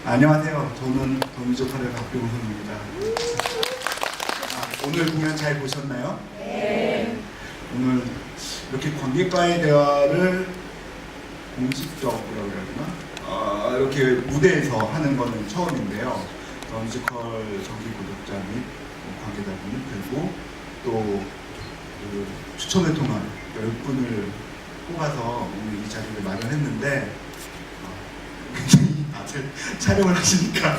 안녕하세요. 저는 더뮤지컬의 박병선입니다. 오늘 공연 잘 보셨나요? 네. 오늘 이렇게 관객과의 대화를 공식적으로 해야 되나? 이렇게 무대에서 하는 거는 처음인데요. 더뮤지컬 정기 구독자 및 관계자분 그리고 또 그 추첨을 통한 10분을 뽑아서 오늘 이 자리를 마련했는데 굉장히 다들 촬영을 하시니까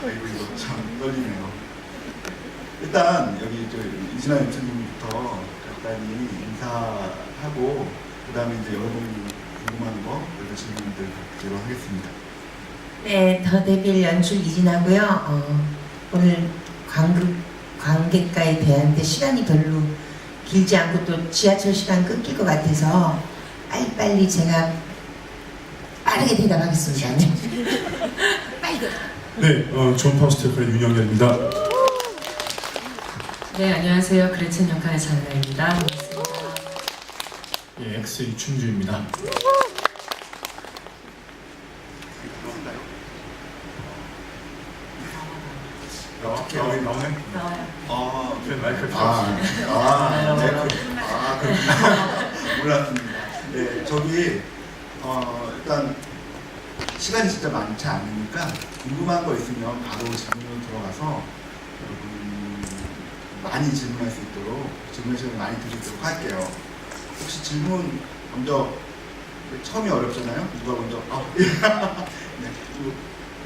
아이고 이거 참 떨리네요. 일단 여기 이진아 연출님부터 간단히 인사하고 그 다음에 이제 여러분이 궁금한 거 여러 질문들 받도록 하겠습니다. 네, 더 데빌 연출 이진아고요. 오늘 관객과에 대한데 시간이 별로 길지 않고 또 지하철 시간 끊길 것 같아서 빨리빨리 제가 빠르게 대답하겠습니다. 빨리. 네, 존 파우스트 역할의 윤영열입니다. 네, 안녕하세요. 그레첸 역할의 장나입니다. 반갑습니다. 예, 엑스 이충주입니다. 나오네? 나와요. 그래, 마이크를 그렇구나. 몰랐습니다. 네, 저기 일단 시간이 진짜 많지 않으니까 궁금한 거 있으면 바로 질문으로 들어가서 여러분 많이 질문할 수 있도록 질문 시간을 많이 드리도록 할게요. 혹시 질문 먼저 처음이 어렵잖아요. 누가 먼저? 네,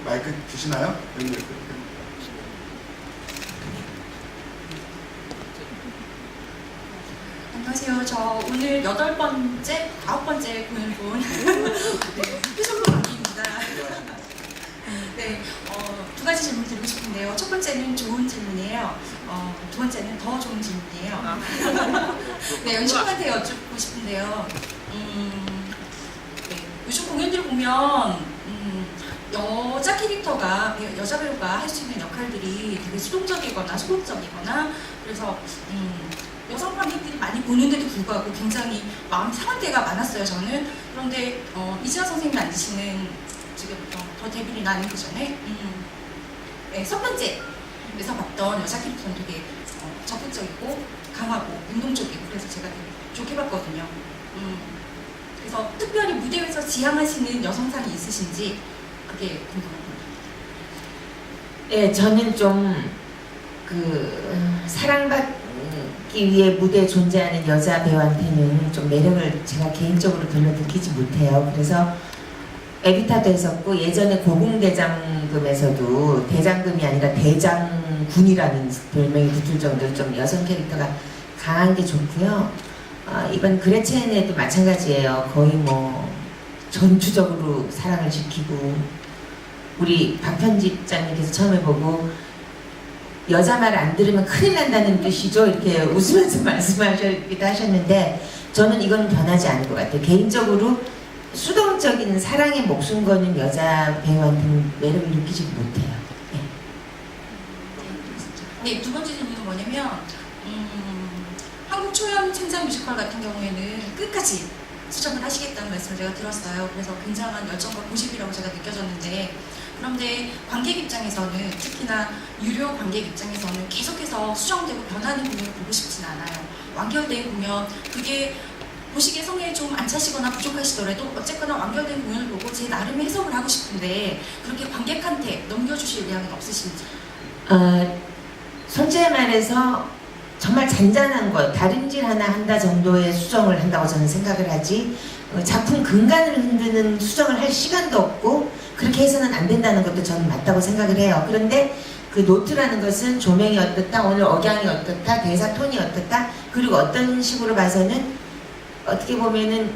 마이크 주시나요? 안녕하세요. 저 오늘 8번째, 9번째 공연 본 표정부 강기입니다. 네, 두 가지 질문 드리고 싶은데요. 첫 번째는 좋은 질문이에요. 두 번째는 더 좋은 질문이에요. 네, 연출님한테 여쭙고 싶은데요. 네, 요즘 공연들 보면 여자 캐릭터가, 여자 배우가 할 수 있는 역할들이 되게 수동적이거나 소극적이거나 그래서 여성 관객들이 많이 보는데도 불구하고 굉장히 마음이 상할 때가 많았어요, 저는. 그런데 이진아 선생님이 만드시는 지금 더 데빌이나 아닌 그 전에 네, 첫 번째에서 봤던 여자 캐릭터는 되게 적극적이고 강하고 운동적이고 그래서 제가 되게 좋게 봤거든요. 그래서 특별히 무대 위에서 지향하시는 여성상이 있으신지 그게 궁금합니다. 네, 저는 좀 사랑받기 위해 무대에 존재하는 여자 배우한테는 좀 매력을 제가 개인적으로 별로 느끼지 못해요. 그래서 에비타도 했었고 예전에 고궁대장금에서도 대장금이 아니라 대장군이라는 별명이 붙을 정도로 좀 여성 캐릭터가 강한 게 좋고요. 이번 그레첸에도 마찬가지예요. 거의 뭐 전투적으로 사랑을 지키고 우리 박 편집장님께서 처음에 보고 여자 말 안 들으면 큰일 난다는 뜻이죠. 이렇게 웃으면서 말씀하시기도 하셨는데 저는 이건 변하지 않을 것 같아요. 개인적으로 수동적인 사랑에 목숨 거는 여자 배우한테는 매력을 느끼지 못해요. 네, 두 번째 질문은 뭐냐면 한국 초연 창작 뮤지컬 같은 경우에는 끝까지 수정을 하시겠다는 말씀을 제가 들었어요. 그래서 굉장한 열정과 고집이라고 제가 느껴졌는데 그런데 관객 입장에서는 특히나 유료 관객 입장에서는 계속해서 수정되고 변하는 공연을 보고 싶진 않아요. 완결된 공연, 그게 보시기에 성에 좀 안 차시거나 부족하시더라도 어쨌거나 완결된 공연을 보고 제 나름의 해석을 하고 싶은데 그렇게 관객한테 넘겨주실 의향은 없으신지? 솔직히 말해서 정말 잔잔한 것, 다림질 하나 한다 정도의 수정을 한다고 저는 생각을 하지 작품 근간을 흔드는 수정을 할 시간도 없고 그렇게 해서는 안 된다는 것도 저는 맞다고 생각을 해요. 그런데 그 노트라는 것은 조명이 어떻다, 오늘 억양이 어떻다, 대사 톤이 어떻다, 그리고 어떤 식으로 봐서는 어떻게 보면은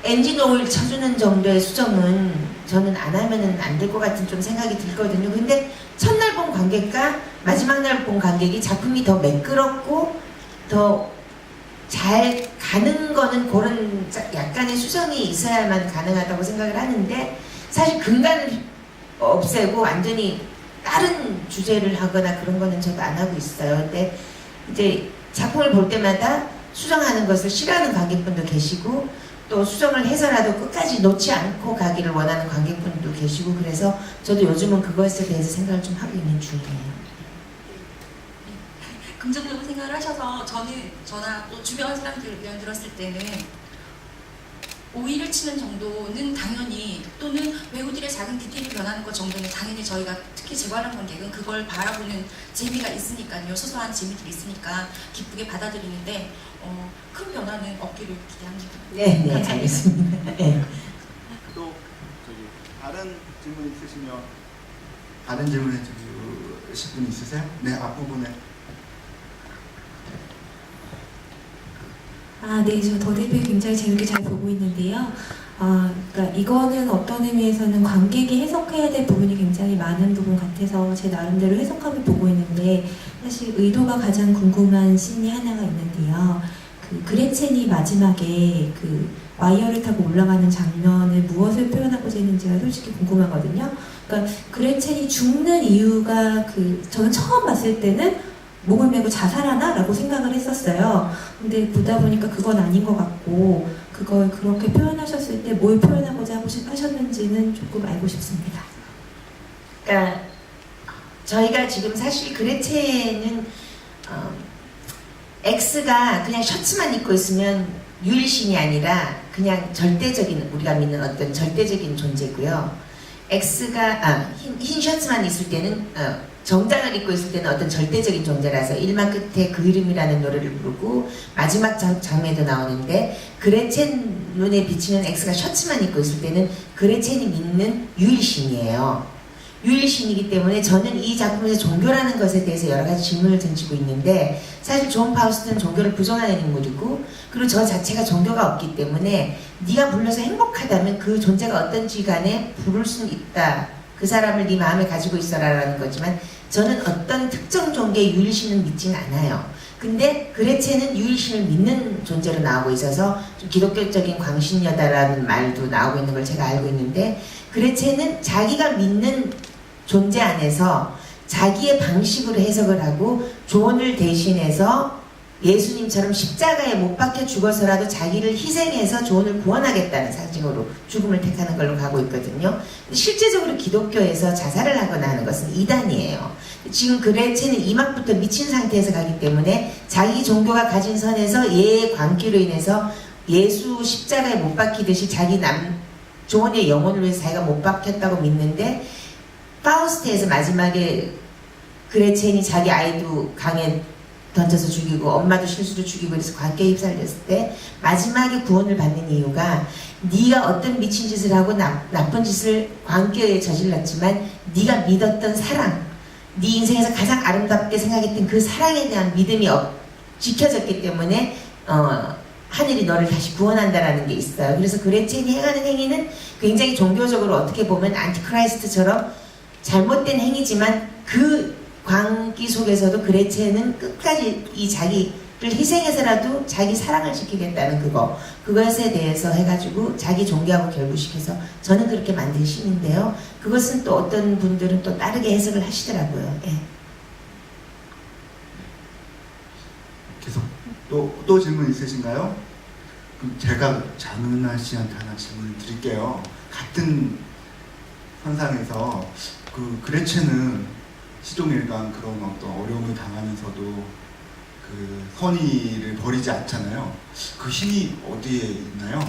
엔진 오일 쳐주는 정도의 수정은 저는 안 하면은 안 될 것 같은 좀 생각이 들거든요. 근데 첫날 본 관객과 마지막 날 본 관객이 작품이 더 매끄럽고 더 잘 가는 거는 그런 약간의 수정이 있어야만 가능하다고 생각을 하는데 사실 근간을 없애고 완전히 다른 주제를 하거나 그런 거는 저도 안 하고 있어요. 근데 이제 작품을 볼 때마다 수정하는 것을 싫어하는 관객분도 계시고 또 수정을 해서라도 끝까지 놓지 않고 가기를 원하는 관객분도 계시고 그래서 저도 요즘은 그것에 대해서 생각을 좀 하고 있는 중이에요. 긍정적으로 생각을 하셔서 저나 또 주변 사람들 의견 들었을 때는 오이를 치는 정도는 당연히 또는 배우들의 작은 디테일이 변하는 것 정도는 당연히 저희가 특히 재관람 관객은 그걸 바라보는 재미가 있으니까요. 소소한 재미들이 있으니까 기쁘게 받아들이는데 큰 변화는 없기를 기대합니다. 네, 네, 감사합니다. 알겠습니다. 네. 또 저기 다른 질문 있으시면 다른 질문 해주실 분 있으세요? 네, 앞부분에. 네, 저 더데뷔 굉장히 재밌게 잘 보고 있는데요. 그러니까 이거는 어떤 의미에서는 관객이 해석해야 될 부분이 굉장히 많은 부분 같아서 제 나름대로 해석하며 보고 있는데 사실 의도가 가장 궁금한 씬이 하나가 있는데요. 그 그레첸이 마지막에 그 와이어를 타고 올라가는 장면을 무엇을 표현하고자 했는지가 솔직히 궁금하거든요. 그러니까 그레첸이 죽는 이유가 저는 처음 봤을 때는 목을 메고 자살하나? 라고 생각을 했었어요. 근데 보다 보니까 그건 아닌 것 같고 그걸 그렇게 표현하셨을 때 뭘 표현하고자 하셨는지는 조금 알고 싶습니다. 그러니까 저희가 지금 사실 그레첸은 X가 그냥 셔츠만 입고 있으면 유일신이 아니라 그냥 절대적인 우리가 믿는 어떤 절대적인 존재고요. X가 흰 셔츠만 있을 때는 정장을 입고 있을 때는 어떤 절대적인 존재라서 일만 끝에 그 이름이라는 노래를 부르고 마지막 장면에도 나오는데 그레첸 눈에 비치는 X가 셔츠만 입고 있을 때는 그레첸이 믿는 유일신이에요. 유일신이기 때문에 저는 이 작품에서 종교라는 것에 대해서 여러 가지 질문을 던지고 있는데 사실 존 파우스트는 종교를 부정하는 인물이고 그리고 저 자체가 종교가 없기 때문에 네가 불러서 행복하다면 그 존재가 어떤지 간에 부를 수는 있다. 그 사람을 네 마음에 가지고 있어라라는 거지만 저는 어떤 특정 종교의 유일신을 믿지는 않아요. 근데 그레첸은 유일신을 믿는 존재로 나오고 있어서 좀 기독교적인 광신여다라는 말도 나오고 있는 걸 제가 알고 있는데 그레첸은 자기가 믿는 존재 안에서 자기의 방식으로 해석을 하고 조언을 대신해서 예수님처럼 십자가에 못 박혀 죽어서라도 자기를 희생해서 조언을 구원하겠다는 상징으로 죽음을 택하는 걸로 가고 있거든요. 실제적으로 기독교에서 자살을 하거나 하는 것은 이단이에요. 지금 그레첸은 이막부터 미친 상태에서 가기 때문에 자기 종교가 가진 선에서 얘의 광기로 인해서 예수 십자가에 못 박히듯이 자기 조언의 영혼을 위해서 자기가 못 박혔다고 믿는데 파우스트에서 마지막에 그레첸이 자기 아이도 강에 던져서 죽이고 엄마도 실수로 죽이고 그래서 관계에 휩쓸렸을 때 마지막에 구원을 받는 이유가 네가 어떤 미친 짓을 하고 나쁜 짓을 관계에 저질렀지만 네가 믿었던 사랑 네 인생에서 가장 아름답게 생각했던 그 사랑에 대한 믿음이 지켜졌기 때문에 하늘이 너를 다시 구원한다라는 게 있어요. 그래서 그레첸이 행하는 행위는 굉장히 종교적으로 어떻게 보면 안티크라이스트처럼 잘못된 행위지만 그 광기 속에서도 그레첸은 끝까지 이 자기를 희생해서라도 자기 사랑을 지키겠다는 그것에 대해서 해가지고 자기 종교하고 결부시켜서 저는 그렇게 만든 신인데요. 그것은 또 어떤 분들은 또 다르게 해석을 하시더라고요. 예. 계속 또 질문 있으신가요? 그럼 제가 장은하 씨한테 하나 질문을 드릴게요. 같은 현상에서 그 그레첸은 시종일관 그런 어떤 어려움을 당하면서도 그 선의를 버리지 않잖아요. 그 힘이 어디에 있나요?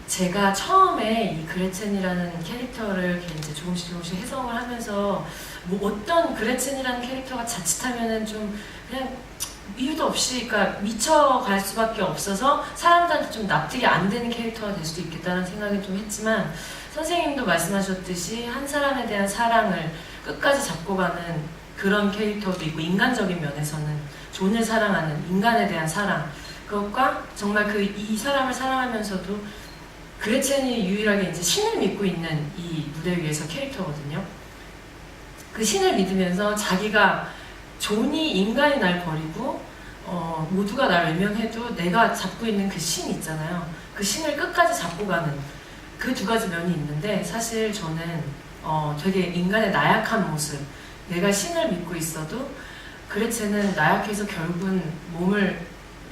제가 처음에 이 그레첸이라는 캐릭터를 이제 조금씩 해석을 하면서 뭐 어떤 그레첸이라는 캐릭터가 자칫하면은 좀 그냥 이유도 없이 그러니까 미쳐갈 수밖에 없어서 사람들한테 좀 납득이 안 되는 캐릭터가 될 수도 있겠다는 생각을 좀 했지만 선생님도 말씀하셨듯이 한 사람에 대한 사랑을 끝까지 잡고 가는 그런 캐릭터도 있고 인간적인 면에서는 존을 사랑하는 인간에 대한 사랑 그것과 정말 이 사람을 사랑하면서도 그레첸이 유일하게 이제 신을 믿고 있는 이 무대 위에서 캐릭터거든요. 그 신을 믿으면서 자기가 존이 인간이 날 버리고 모두가 날 외면해도 내가 잡고 있는 그 신 있잖아요. 그 신을 끝까지 잡고 가는 그 두 가지 면이 있는데 사실 저는 되게 인간의 나약한 모습, 내가 신을 믿고 있어도 그레첸은 나약해서 결국은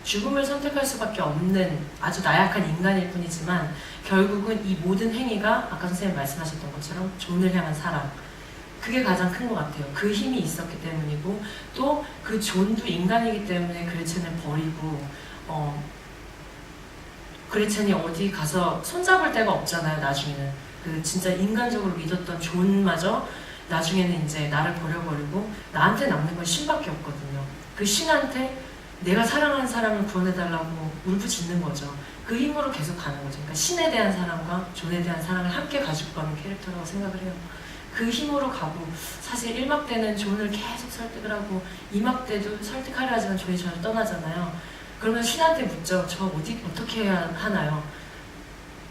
죽음을 선택할 수밖에 없는 아주 나약한 인간일 뿐이지만 결국은 이 모든 행위가 아까 선생님 말씀하셨던 것처럼 존을 향한 사랑, 그게 가장 큰 것 같아요. 그 힘이 있었기 때문이고 또 그 존도 인간이기 때문에 그레첸을 버리고 그레첸이 어디 가서 손잡을 데가 없잖아요. 나중에는 그 진짜 인간적으로 믿었던 존마저 나중에는 이제 나를 버려버리고 나한테 남는 건 신밖에 없거든요. 그 신한테 내가 사랑하는 사람을 구원해달라고 울부짖는 거죠. 그 힘으로 계속 가는 거죠. 그러니까 신에 대한 사랑과 존에 대한 사랑을 함께 가지고 가는 캐릭터라고 생각을 해요. 그 힘으로 가고 사실 1막 때는 존을 계속 설득을 하고 2막 때도 설득하려 하지만 존이 저를 떠나잖아요. 그러면 신한테 묻죠. 저 어떻게 해야 하나요?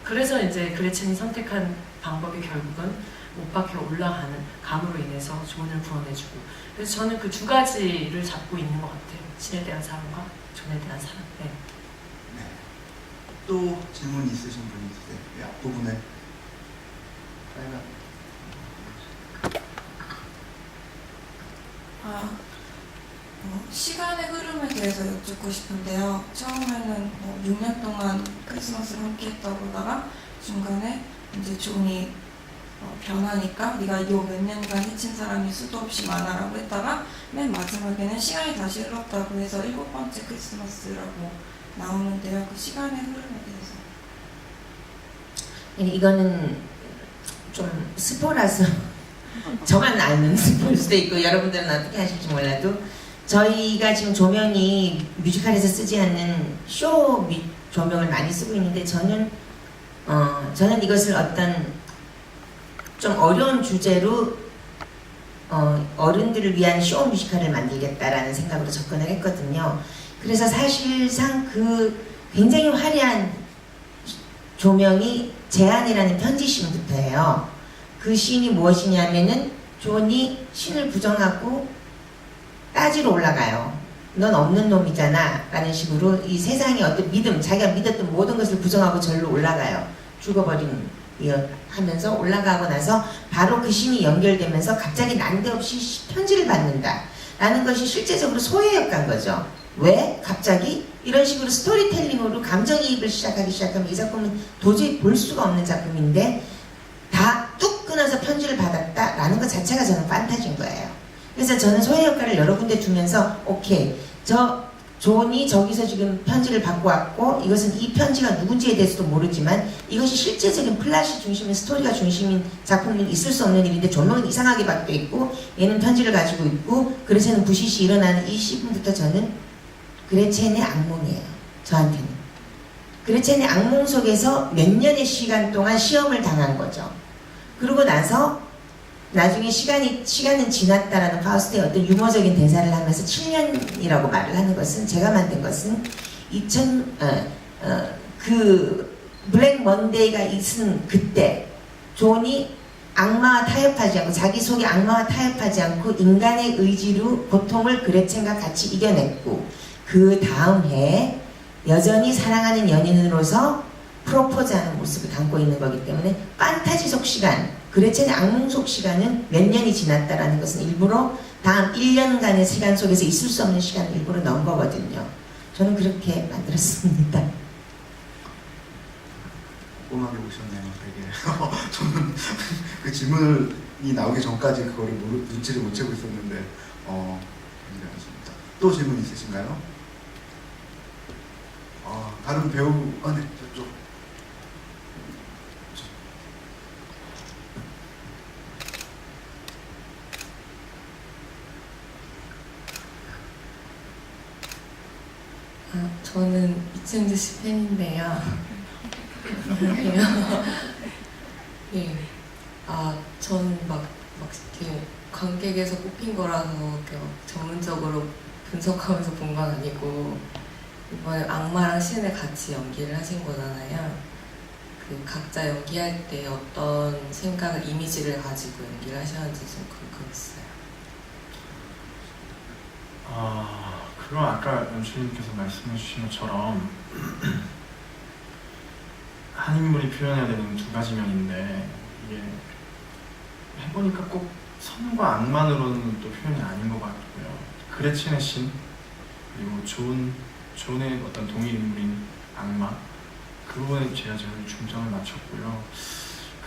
그래서 이제 그레첸이 선택한 방법이 결국은 못 박혀 올라가는 감으로 인해서 존을 구원해주고, 그래서 저는 그 두 가지를 잡고 있는 것 같아요. 신에 대한 사랑과 존에 대한 사랑. 네. 네. 또 질문 있으신 분 있으세요? 이 앞부분에 빨간. 시간의 흐름에 대해서 여쭙고 싶은데요. 처음에는 6년 동안 크리스마스를 함께 했다고 하다가 중간에 이제 존이 변하니까 네가 요 몇 년간 해친 사람이 수도 없이 많아라고 했다가 맨 마지막에는 시간이 다시 흘렀다고 해서 7번째 크리스마스라고 나오는데요. 그 시간의 흐름에 대해서. 이거는 좀 스포라서 저만 아는 스포일 수도 있고 여러분들은 어떻게 하실지 몰라도 저희가 지금 조명이 뮤지컬에서 쓰지 않는 쇼 조명을 많이 쓰고 있는데 저는 이것을 어떤 좀 어려운 주제로 어른들을 위한 쇼 뮤지컬을 만들겠다라는 생각으로 접근을 했거든요. 그래서 사실상 그 굉장히 화려한 조명이 제안이라는 편지신부터예요. 그 시인이 무엇이냐면은 존이 신을 부정하고 따지러 올라가요. 넌 없는 놈이잖아 라는 식으로 이 세상의 어떤 믿음, 자기가 믿었던 모든 것을 부정하고 절로 올라가요. 죽어버린 하면서 올라가고 나서 바로 그 신이 연결되면서 갑자기 난데없이 편지를 받는다 라는 것이 실제적으로 소외역한 거죠. 왜? 갑자기? 이런 식으로 스토리텔링으로 감정이입을 시작하기 시작하면 이 작품은 도저히 볼 수가 없는 작품인데 다 뚝 끊어서 편지를 받았다 라는 것 자체가 저는 판타지인 거예요. 그래서 저는 소외 역할을 여러 군데 두면서 오케이, 존이 저기서 지금 편지를 받고 왔고 이것은 이 편지가 누군지에 대해서도 모르지만 이것이 실제적인 플롯이 중심인 스토리가 중심인 작품은 있을 수 없는 일인데 조명은 이상하게 박혀 있고 얘는 편지를 가지고 있고 그레첸은 부시시 일어나는 이 시분부터 저는 그레첸의 악몽이에요. 저한테는 그레첸의 악몽 속에서 몇 년의 시간 동안 시험을 당한 거죠. 그러고 나서 나중에 시간은 지났다라는 파우스트의 어떤 유머적인 대사를 하면서 7년이라고 말을 하는 것은 제가 만든 것은 그 블랙 먼데이가 있은 그때 존이 악마와 타협하지 않고 자기 속에 악마와 타협하지 않고 인간의 의지로 고통을 그레첸과 같이 이겨냈고 그 다음 해에 여전히 사랑하는 연인으로서 프로포즈하는 모습을 담고 있는 거기 때문에 판타지 속 시간, 그레첸의 악몽 속 시간은 몇 년이 지났다라는 것은 일부러 다음 1년간의 시간 속에서 있을 수 없는 시간을 일부러 넣은 거거든요. 저는 그렇게 만들었습니다. 꼼꼼하게 보셨네요, 되게. 저는 그 질문이 나오기 전까지 그거를 눈치를 못 채고 있었는데, 굉장하십니다. 또 질문 있으신가요? 다른 배우, 네, 저쪽. 저는 이춘주 씨 팬인데요. 네. 전 이렇게 관객에서 뽑힌 거라서 이렇게 전문적으로 분석하면서 본 건 아니고 이번에 악마랑 신을 같이 연기를 하신 거잖아요. 그 각자 연기할 때 어떤 생각을, 이미지를 가지고 연기를 하셨는지 좀 궁금했어요. 그건 아까 연출님께서 말씀해 주신 것처럼 한 인물이 표현해야 되는 두 가지 면인데 이게 해보니까 꼭 선과 악만으로는 또 표현이 아닌 것 같고요. 그레첸의 신, 그리고 존의 어떤 동일 인물인 악마, 그 부분에 제가 제일 중점을 맞췄고요.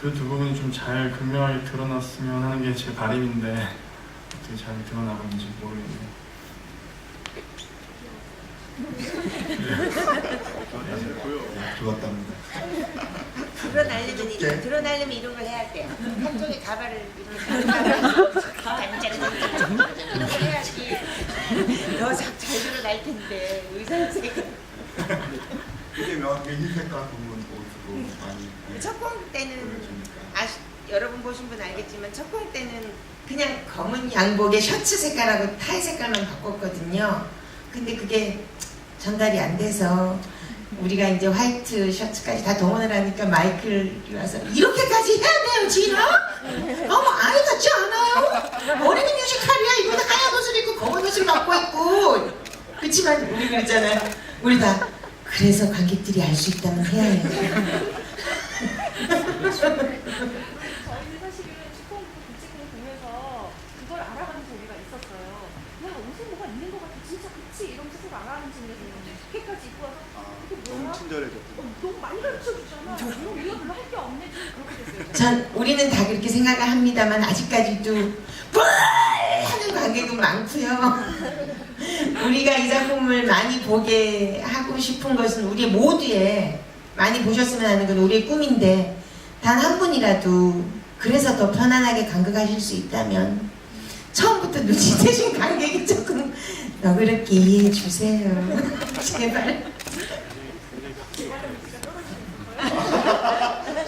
그 두 부분이 좀 잘 극명하게 드러났으면 하는 게 제 바람인데 어떻게 잘 드러나고 있는지 모르겠네요. 좋았답니다. 드러나려면 이런 걸 해야 돼요. 한쪽에 가발을 이렇게 이렇게 해야지 잘 드러날 텐데 의상색. 되게 명확하게 흰색과 검은 옷으로 많이 첫 공 때는 보여주니까. 여러분 보신 분 알겠지만 첫 공 때는 그냥 검은 양복에 셔츠 색깔하고 타이 색깔만 바꿨거든요. 근데 그게 전달이 안 돼서 우리가 이제 화이트 셔츠까지 다 동원을 하니까 마이클이 와서 이렇게까지 해야 돼요, 진아? 어머, 아이 같지 않아요? 어린이 뮤지컬이야. 이거 다 하얀 옷을 입고 검은 옷을 갖고 있고. 그렇지만 우리 그러잖아요. 우리 다 그래서 관객들이 알 수 있다면 해야 해요. 저희는 사실은 슈퍼홈 굿즈를 보면서 그걸 알아가는 재미가 있었어요. 야, 옷에 뭐가 있는 것 같아. 진짜 그치? 이러면서 서로 알아가는 재미가 있는데 이렇게까지 입고 와서 이게 뭐야? 너무 많이 가르쳐주잖아. 이거 별로 할 게 없네. 좀 그렇게 됐어요. 전 우리는 다 그렇게 생각을 합니다만 아직까지도 하는 관객은 많고요. 우리가 이 작품을 많이 보게 하고 싶은 것은 우리 모두의 많이 보셨으면 하는 건 우리의 꿈인데 단 한 분이라도 그래서 더 편안하게 관객하실 수 있다면 처음부터 눈치채신 관객이 조금 너그럽게 이해해 주세요. 제발.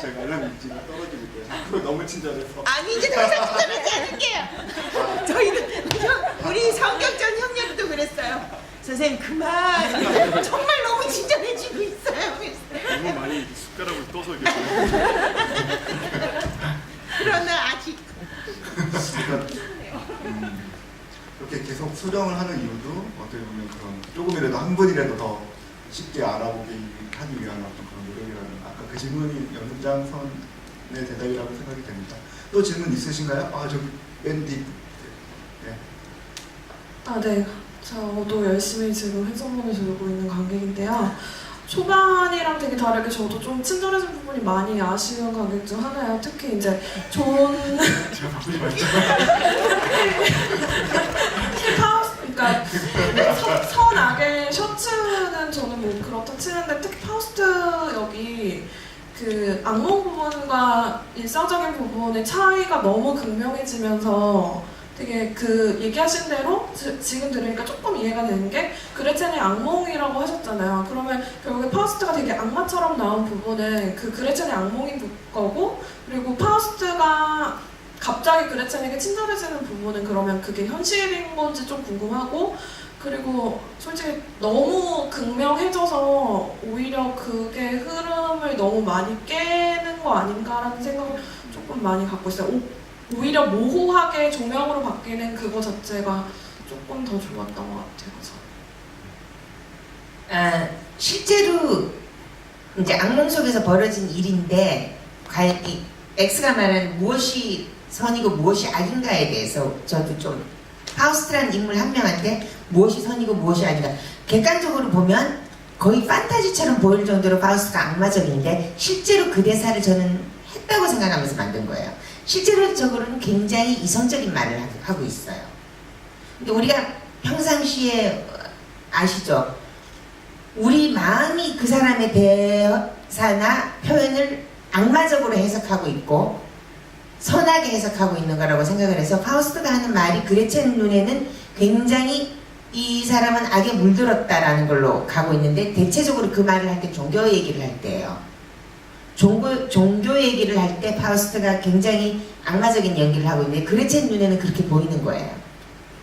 제가 알람 인지가 떨어지고 있고요. 그거 너무 친절해서. 아니 이제 더 이상 친절하지 않을게요. 저희는 우리 성격전 협력도 그랬어요. 선생님 그만. 정말 너무 친절해지고 있어요. 너무 많이 숟가락을 떠서 이렇게 그러나 아직 그렇게 계속 수정을 하는 이유도 어떻게 보면 그런 조금이라도 한 분이라도 더 쉽게 알아보게 하기 위한 어떤 그런 노력이라는 아까 그 질문이 연장선의 대답이라고 생각이 됩니다. 또 질문 있으신가요? 맨 뒤. 네. 네. 저도 열심히 지금 해석문을 들고 있는 관객인데요. 초반이랑 되게 다르게 저도 좀 친절해진 부분이 많이 아쉬운 관객 중 하나예요. 특히 이제 제가 바꾸지 말죠. 그러니까 선악의 셔츠는 저는 뭐 그렇다 치는데 특히 파우스트 역이 그 악몽 부분과 일상적인 부분의 차이가 너무 극명해지면서 되게 그 얘기하신 대로 지금 들으니까 조금 이해가 되는 게 그레첸이 악몽이라고 하셨잖아요. 그러면 결국에 파우스트가 되게 악마처럼 나온 부분은 그 그레첸의 악몽인 거고, 그리고 파우스트가 갑자기 그레첸에게 친절해지는 부분은 그러면 그게 현실인 건지 좀 궁금하고, 그리고 솔직히 너무 극명해져서 오히려 그게 흐름을 너무 많이 깨는 거 아닌가라는 생각을 조금 많이 갖고 있어요. 오히려 모호하게 조명으로 바뀌는 그거 자체가 조금 더 좋았던 것 같아요. 실제로 이제 악몽 속에서 벌어진 일인데 과연 이 X가 말하는 무엇이 선이고 무엇이 악인가에 대해서 저도 좀 파우스트라는 인물 한 명한테 무엇이 선이고 무엇이 악인가 객관적으로 보면 거의 판타지처럼 보일 정도로 파우스트가 악마적인데 실제로 그 대사를 저는 했다고 생각하면서 만든 거예요. 실제로적으로는 굉장히 이성적인 말을 하고 있어요. 근데 우리가 평상시에 아시죠? 우리 마음이 그 사람의 대사나 표현을 악마적으로 해석하고 있고 선하게 해석하고 있는 거라고 생각을 해서 파우스트가 하는 말이 그레첸 눈에는 굉장히 이 사람은 악에 물들었다라는 걸로 가고 있는데 대체적으로 그 말을 할 때 종교 얘기를 할 때예요. 종교 얘기를 할 때 파우스트가 굉장히 악마적인 연기를 하고 있는데 그레첸 눈에는 그렇게 보이는 거예요.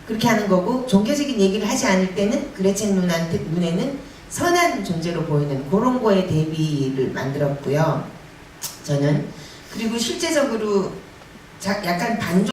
그렇게 하는 거고 종교적인 얘기를 하지 않을 때는 그레첸 눈에는 선한 존재로 보이는 그런 거에 대비를 만들었고요. 저는 그리고 실제적으로 약간 반전